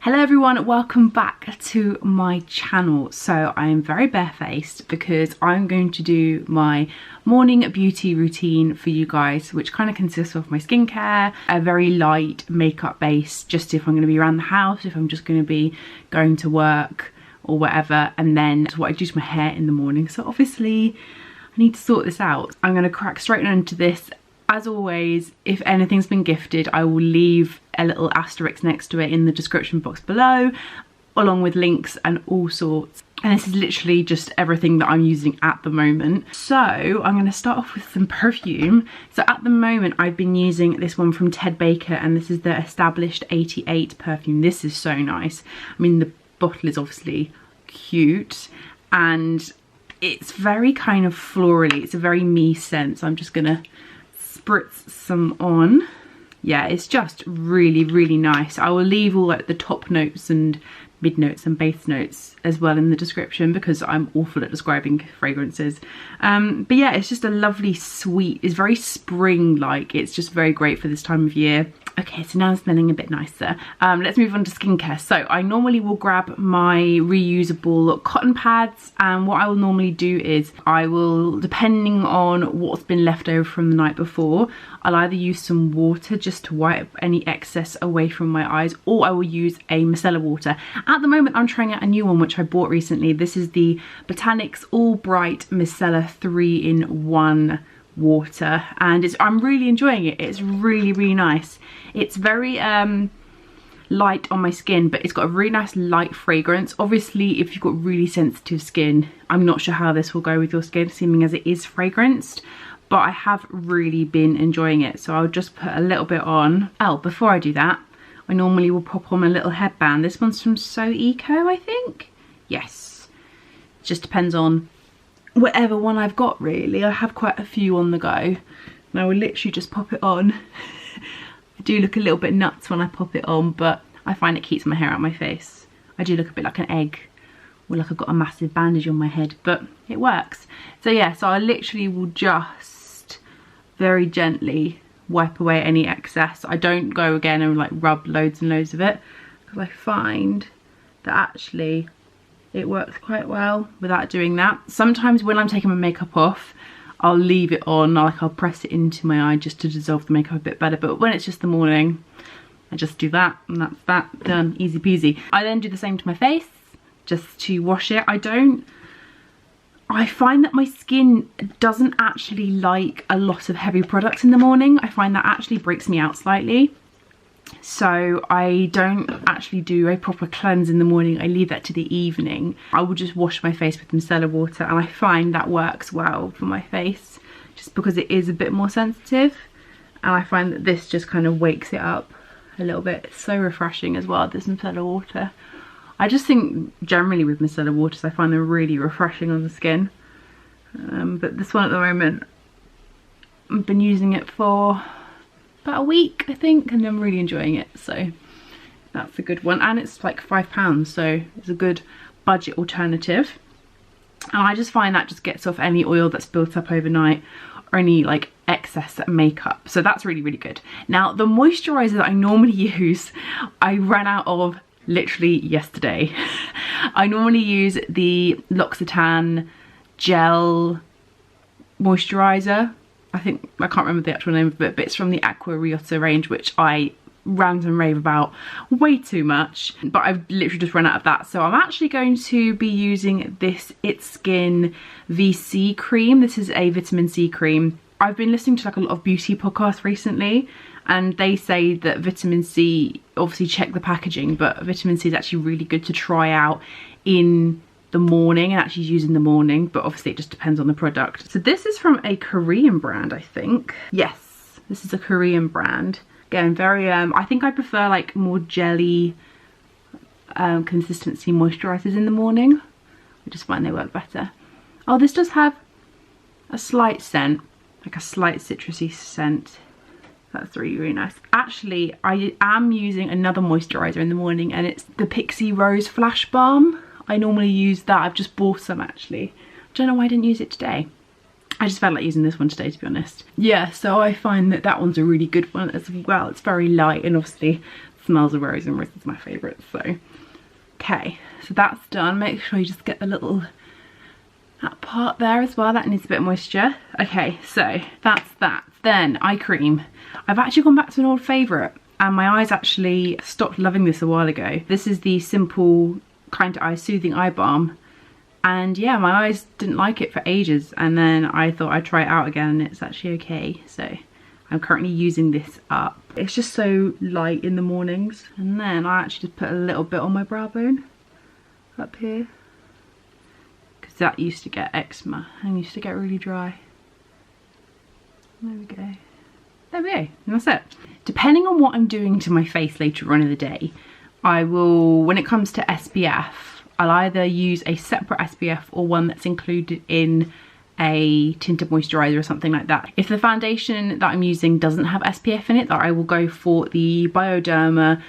Hello everyone, welcome back to my channel. So I am very barefaced because I'm going to do my morning beauty routine for you guys, which kind of consists of my skincare, a very light makeup base, just if I'm going to be around the house, if I'm just going to be going to work or whatever, and then what I do to my hair in the morning. So obviously I need to sort this out. I'm going to crack straight into this. As always, if anything's been gifted, I will leave a little asterisk next to it in the description box below, along with links and all sorts. And this is literally just everything that I'm using at the moment. So I'm going to start off with some perfume. So at the moment, I've been using this one from Ted Baker, and this is the Established 88 perfume. This is so nice. I mean, the bottle is obviously cute, and it's very kind of florally. It's a very me scent, so I'm just going to spritz some on. Yeah, it's just really nice. I will leave all like the top notes and mid notes and base notes as well in the description because I'm awful at describing fragrances. But yeah, it's just a lovely sweet, it's very spring like. It's just very great for this time of year. Okay, so now I'm smelling a bit nicer. Let's move on to skincare. So I normally will grab my reusable cotton pads, and what I will normally do is I will, depending on what's been left over from the night before, I'll either use some water just to wipe any excess away from my eyes, or I will use a micellar water. At the moment I'm trying out a new one which I bought recently. This is the Botanics All Bright Micellar 3-in-1 water, and I'm really enjoying it. It's really nice. It's very light on my skin, but it's got a really nice light fragrance. Obviously if you've got really sensitive skin, I'm not sure how this will go with your skin, seeming as it is fragranced, but I have really been enjoying it. So I'll just put a little bit on. Oh, before I do that, I normally will pop on a little headband. This one's from So Eco, I think. Yes, it just depends on whatever one I've got really. I have quite a few on the go, and I will literally just pop it on. I do look a little bit nuts when I pop it on, but I find it keeps my hair out of my face. I do look a bit like an egg, or like I've got a massive bandage on my head, but it works. So yeah, so I literally will just very gently wipe away any excess. I don't go again and like rub loads and loads of it, because I find that actually it works quite well without doing that. Sometimes when I'm taking my makeup off, I'll leave it on, like I'll press it into my eye just to dissolve the makeup a bit better, but when it's just the morning, I just do that, and that's that, done, easy peasy. I then do the same to my face, just to wash it. I find that my skin doesn't actually like a lot of heavy products in the morning. I find that actually breaks me out slightly. So I don't actually do a proper cleanse in the morning. I leave that to the evening. I will just wash my face with micellar water, and I find that works well for my face just because it is a bit more sensitive, and I find that this just kind of wakes it up a little bit. It's so refreshing as well, this micellar water. I just think generally with micellar waters I find them really refreshing on the skin, but this one at the moment I've been using it for about a week I think, and I'm really enjoying it, so that's a good one. And it's like £5, so it's a good budget alternative, and I just find that just gets off any oil that's built up overnight or any like excess makeup, so that's really good. Now the moisturizer that I normally use, I ran out of literally yesterday. I normally use the L'Occitane gel moisturizer. I can't remember the actual name of it, but it's from the Aqua Riota range, which I rant and rave about way too much, but I've literally just run out of that. So I'm actually going to be using this It's Skin Vici cream. This is a vitamin C cream. I've been listening to like a lot of beauty podcasts recently, and they say that vitamin C, obviously check the packaging, but vitamin C is actually really good to try out in the morning and actually use in the morning, but obviously it just depends on the product. So this is from a Korean brand, I think. Yes, this is a Korean brand. Again, very I think I prefer like more jelly consistency moisturizers in the morning. I just find they work better. Oh, this does have a slight scent, like a slight citrusy scent. That's really nice. Actually, I am using another moisturizer in the morning, and it's the Pixie Rose Flash Balm. I normally use that. I've just bought some actually. I don't know why I didn't use it today. I just felt like using this one today, to be honest. Yeah, so I find that that one's a really good one as well. It's very light, and obviously smells of rose, and rose is my favourite. So okay, so that's done. Make sure you just get the little, that part there as well, that needs a bit of moisture. Okay, so that's that. Then eye cream. I've actually gone back to an old favourite, and my eyes actually stopped loving this a while ago. This is the Simple Kind Eye Soothing Eye Balm, and yeah, my eyes didn't like it for ages, and then I thought I'd try it out again, and it's actually okay. So I'm currently using this up. It's just so light in the mornings. And then I actually just put a little bit on my brow bone up here, because that used to get eczema and used to get really dry. There we go. There we go, and that's it. Depending on what I'm doing to my face later on in the day, I will, when it comes to SPF, I'll either use a separate SPF or one that's included in a tinted moisturizer or something like that. If the foundation that I'm using doesn't have SPF in it, I will go for the Bioderma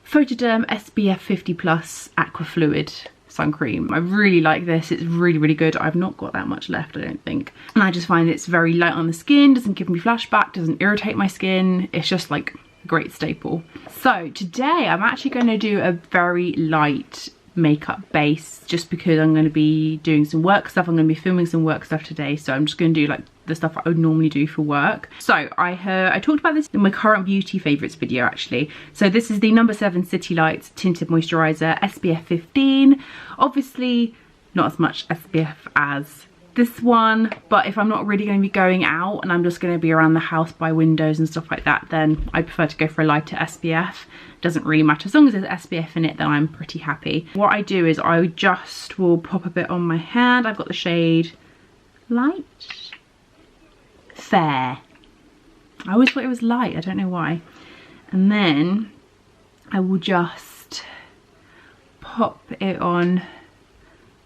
Photoderm SPF 50+ Aqua Fluid sun cream. I really like this. It's really, really good. I've not got that much left, I don't think. And I just find it's very light on the skin, doesn't give me flashback, doesn't irritate my skin. It's just like a great staple. So today I'm actually going to do a very light makeup base, just because I'm going to be doing some work stuff. I'm going to be filming some work stuff today, so I'm just going to do like the stuff I would normally do for work. So I talked about this in my current beauty favorites video actually. So this is the No. 7 City Lights Tinted Moisturizer SPF 15. Obviously not as much SPF as this one, but if I'm not really going to be going out and I'm just going to be around the house by windows and stuff like that, then I prefer to go for a lighter SPF. Doesn't really matter, as long as there's SPF in it, then I'm pretty happy. What I do is I just will pop a bit on my hand. I've got the shade Light Fair. I always thought it was light, I don't know why. And then I will just pop it on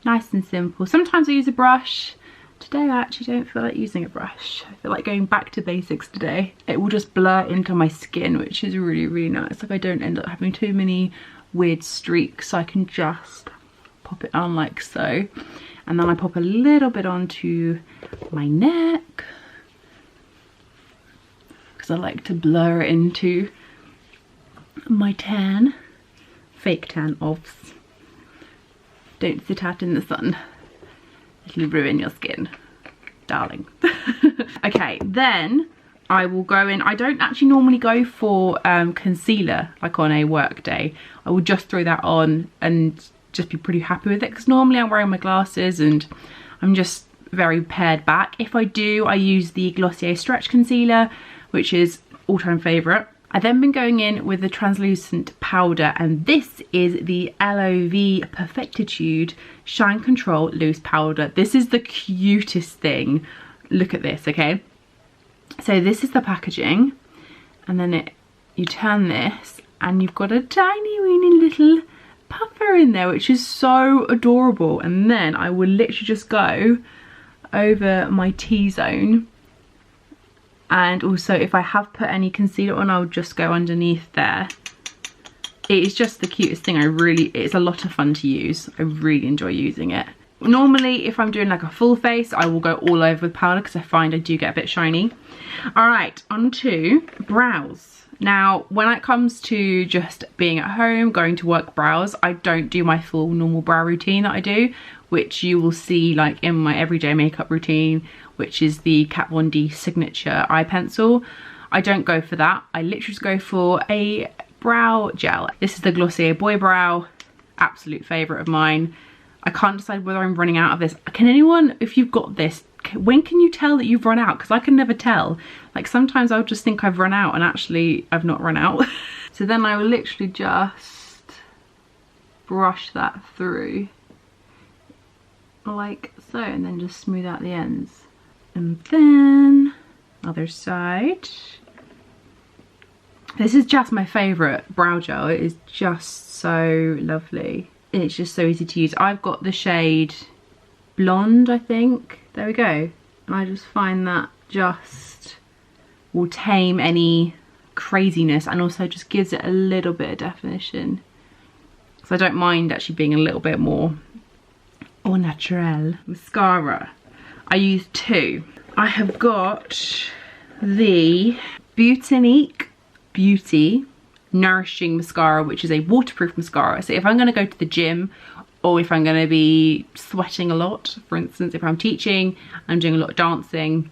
nice and simple. Sometimes I use a brush. Today I actually don't feel like using a brush. I feel like going back to basics today. It will just blur into my skin, which is really, really nice. Like I don't end up having too many weird streaks. So I can just pop it on like so. And then I pop a little bit onto my neck, because I like to blur it into my tan. Fake tan, obs. Don't sit out in the sun. It'll ruin your skin, darling. Okay, then I will go in. I don't actually normally go for concealer like on a work day. I will just throw that on and just be pretty happy with it, because normally I'm wearing my glasses and I'm just very pared back. If I do, I use the Glossier Stretch Concealer, which is all-time favourite. I've then been going in with the translucent powder, and this is the LOV Perfectitude Shine Control Loose Powder. This is the cutest thing. Look at this, okay? So this is the packaging, and then you turn this and you've got a tiny weeny little puffer in there, which is so adorable. And then I will literally just go over my T-zone. And also if I have put any concealer on, I'll just go underneath there. It is just the cutest thing. It's a lot of fun to use. I really enjoy using it. Normally if I'm doing like a full face, I will go all over with powder, because I find I do get a bit shiny. All right, on to brows. Now when it comes to just being at home, going to work brows, I don't do my full normal brow routine that I do, which you will see like in my everyday makeup routine, which is the Kat Von D Signature Eye Pencil. I don't go for that. I literally just go for a brow gel. This is the Glossier Boy Brow, absolute favourite of mine. I can't decide whether I'm running out of this. Can anyone, if you've got this, when can you tell that you've run out? Because I can never tell. Like sometimes I'll just think I've run out and actually I've not run out. So then I will literally just brush that through like so, and then just smooth out the ends. And then other side. This is just my favourite brow gel. It is just so lovely. It's just so easy to use. I've got the shade Blonde, I think. There we go. And I just find that just will tame any craziness, and also just gives it a little bit of definition. So I don't mind actually being a little bit more au naturel. Mascara. I use two. I have got the Beauty Nourishing mascara, which is a waterproof mascara. So if I'm going to go to the gym, or if I'm going to be sweating a lot, for instance, if I'm teaching, I'm doing a lot of dancing,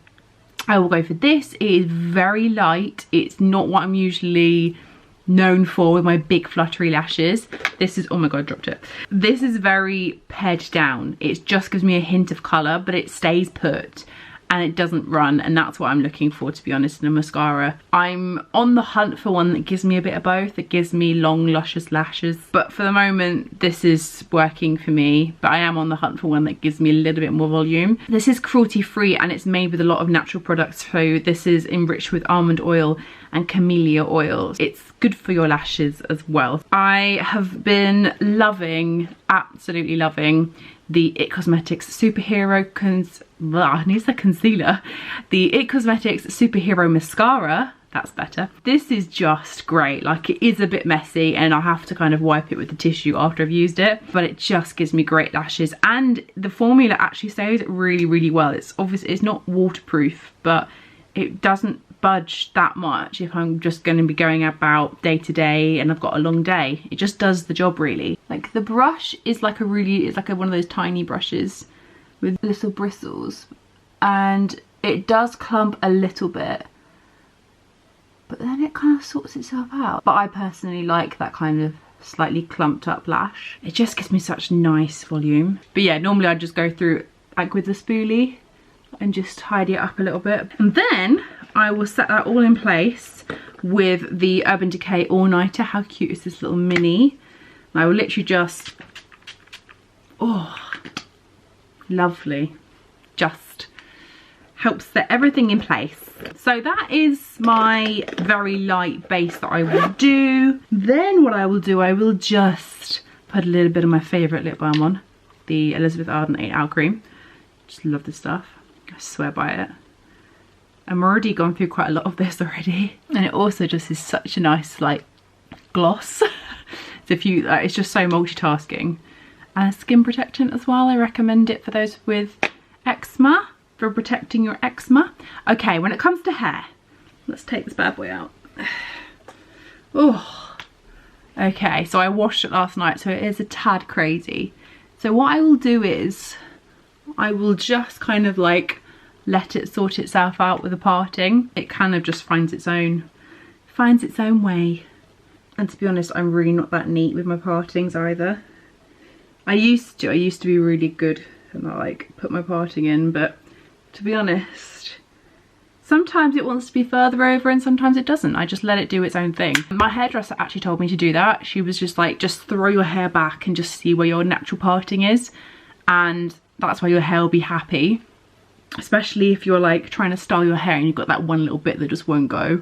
I will go for this. It is very light. It's not what I'm usually known for with my big fluttery lashes. This is, oh my god, I dropped it. This is very pared down. It just gives me a hint of colour, but it stays put and it doesn't run, and that's what I'm looking for, to be honest, in a mascara. I'm on the hunt for one that gives me a bit of both. That gives me long, luscious lashes, but for the moment this is working for me. But I am on the hunt for one that gives me a little bit more volume. This is cruelty free and it's made with a lot of natural products. So this is enriched with almond oil and camellia oil. It's good for your lashes as well. I have been loving, absolutely loving, the It Cosmetics Superhero Concealer. The It Cosmetics Superhero Mascara. That's better. This is just great. Like, it is a bit messy and I have to kind of wipe it with the tissue after I've used it, but it just gives me great lashes, and the formula actually stays really, really well. It's obviously, it's not waterproof, but it doesn't budge that much if I'm just going to be going about day to day and I've got a long day. It just does the job really. Like, the brush is like a really, it's like one of those tiny brushes with little bristles, and it does clump a little bit, but then it kind of sorts itself out. But I personally like that kind of slightly clumped up lash. It just gives me such nice volume. But yeah, normally I just go through like with the spoolie and just tidy it up a little bit, and then I will set that all in place with the Urban Decay All Nighter. How cute is this little mini? And I will literally just, oh, lovely. Just helps set everything in place. So that is my very light base that I will do. Then what I will do, I will just put a little bit of my favourite lip balm on. The Elizabeth Arden 8 Hour Cream. Just love this stuff. I swear by it. I'm already gone through quite a lot of this already, and it also just is such a nice like gloss. It's just so multitasking, and a skin protectant as well. I recommend it for those with eczema, for protecting your eczema. Okay, when it comes to hair, let's take this bad boy out. Oh, okay, so I washed it last night, so it is a tad crazy. So what I will do is I will just kind of like let it sort itself out with the parting. It kind of just finds its own way. And to be honest, I'm really not that neat with my partings either. I used to be really good and I like put my parting in, but to be honest, sometimes it wants to be further over and sometimes it doesn't. I just let it do its own thing. My hairdresser actually told me to do that. She was just like, just throw your hair back and just see where your natural parting is, and that's why your hair will be happy. Especially if you're like trying to style your hair and you've got that one little bit that just won't go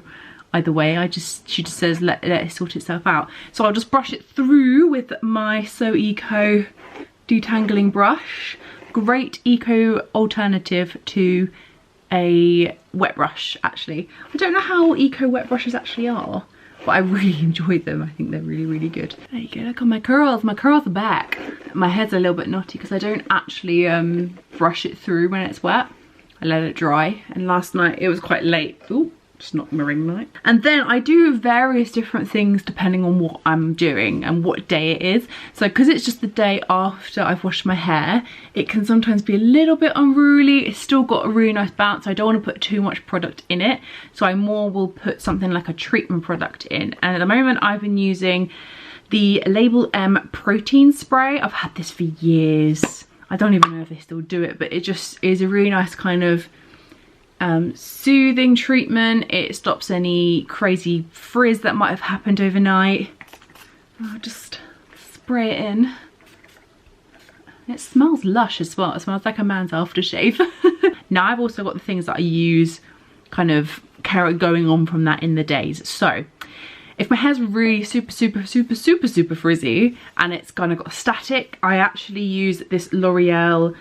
either way. She just says let it sort itself out. So I'll just brush it through with my So Eco detangling brush. Great eco alternative to a wet brush, actually. I don't know how eco wet brushes actually are, but I really enjoy them. I think they're really, really good. There you go, look at my curls. My curls are back. My head's a little bit knotty because I don't actually brush it through when it's wet. I let it dry, and last night it was quite late. Ooh, just knocked my ring light. And then I do various different things depending on what I'm doing and what day it is. So because it's just the day after I've washed my hair, it can sometimes be a little bit unruly. It's still got a really nice bounce. I don't want to put too much product in it, so I more will put something like a treatment product in. And at the moment I've been using the Label M protein spray. I've had this for years. I don't even know if they still do it, but it just is a really nice kind of soothing treatment. It stops any crazy frizz that might have happened overnight. I'll just spray it in. It smells lush as well. It smells like a man's aftershave. Now I've also got the things that I use kind of going on from that in the days. So if my hair's really super frizzy and it's kind of got static, I actually use this L'Oreal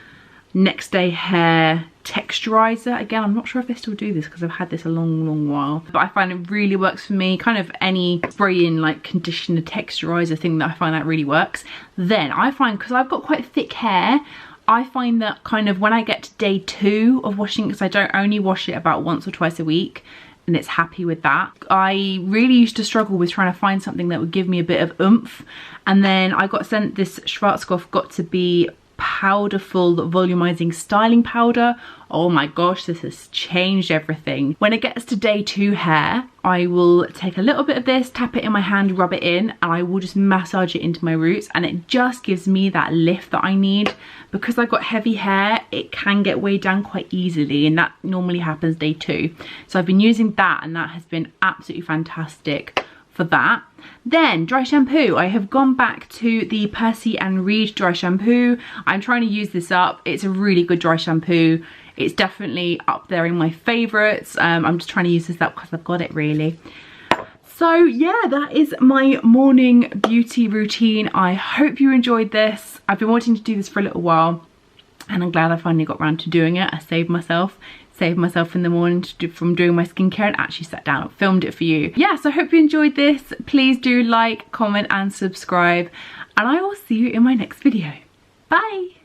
Next Day Hair Texturizer. Again, I'm not sure if they still do this because I've had this a long while, but I find it really works for me. Kind of any spray-in like conditioner texturizer thing that I find that really works. Then I find, because I've got quite thick hair, I find that kind of when I get to day 2 of washing, because I don't only wash it about once or twice a week, and it's happy with that. I really used to struggle with trying to find something that would give me a bit of oomph, and then I got sent this Schwarzkopf Got to Be powderful volumizing styling powder. Oh my gosh, this has changed everything. When it gets to day 2 hair, I will take a little bit of this, tap it in my hand, rub it in, and I will just massage it into my roots, and it just gives me that lift that I need. Because I've got heavy hair, it can get weighed down quite easily, and that normally happens day 2. So I've been using that, and that has been absolutely fantastic for that. Then dry shampoo, I have gone back to the Percy and Reed dry shampoo. I'm trying to use this up. It's a really good dry shampoo. It's definitely up there in my favorites. I'm just trying to use this up because I've got it really. So yeah, that is my morning beauty routine. I hope you enjoyed this. I've been wanting to do this for a little while, and I'm glad I finally got around to doing it. I saved myself in the morning from doing my skincare and actually sat down and filmed it for you. Yeah, so I hope you enjoyed this. Please do like, comment and subscribe, and I will see you in my next video. Bye.